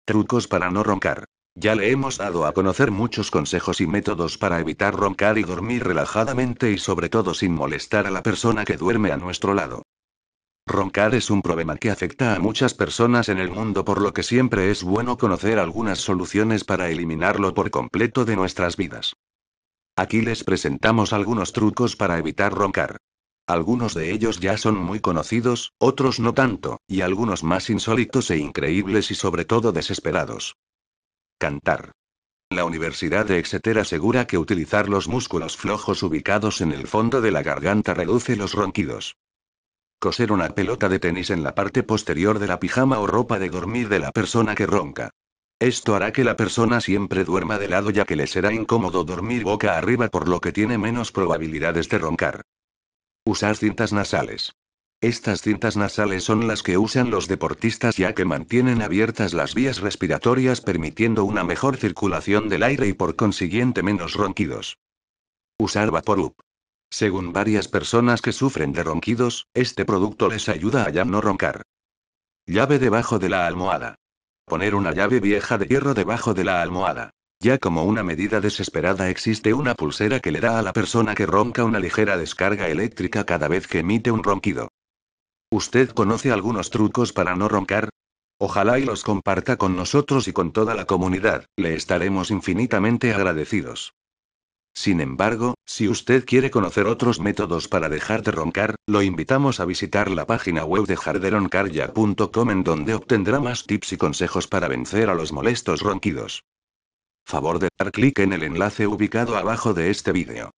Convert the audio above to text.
Trucos para no roncar. Ya le hemos dado a conocer muchos consejos y métodos para evitar roncar y dormir relajadamente y sobre todo sin molestar a la persona que duerme a nuestro lado. Roncar es un problema que afecta a muchas personas en el mundo, por lo que siempre es bueno conocer algunas soluciones para eliminarlo por completo de nuestras vidas. Aquí les presentamos algunos trucos para evitar roncar. Algunos de ellos ya son muy conocidos, otros no tanto, y algunos más insólitos e increíbles y sobre todo desesperados. Cantar. La Universidad de Exeter asegura que utilizar los músculos flojos ubicados en el fondo de la garganta reduce los ronquidos. Coser una pelota de tenis en la parte posterior de la pijama o ropa de dormir de la persona que ronca. Esto hará que la persona siempre duerma de lado, ya que le será incómodo dormir boca arriba, por lo que tiene menos probabilidades de roncar. Usar cintas nasales. Estas cintas nasales son las que usan los deportistas, ya que mantienen abiertas las vías respiratorias, permitiendo una mejor circulación del aire y por consiguiente menos ronquidos. Usar Vaporub. Según varias personas que sufren de ronquidos, este producto les ayuda a ya no roncar. Llave debajo de la almohada. Poner una llave vieja de hierro debajo de la almohada. Ya como una medida desesperada, existe una pulsera que le da a la persona que ronca una ligera descarga eléctrica cada vez que emite un ronquido. ¿Usted conoce algunos trucos para no roncar? Ojalá y los comparta con nosotros y con toda la comunidad, le estaremos infinitamente agradecidos. Sin embargo, si usted quiere conocer otros métodos para dejar de roncar, lo invitamos a visitar la página web de dejarderoncarya.com, en donde obtendrá más tips y consejos para vencer a los molestos ronquidos. Favor de dar clic en el enlace ubicado abajo de este vídeo.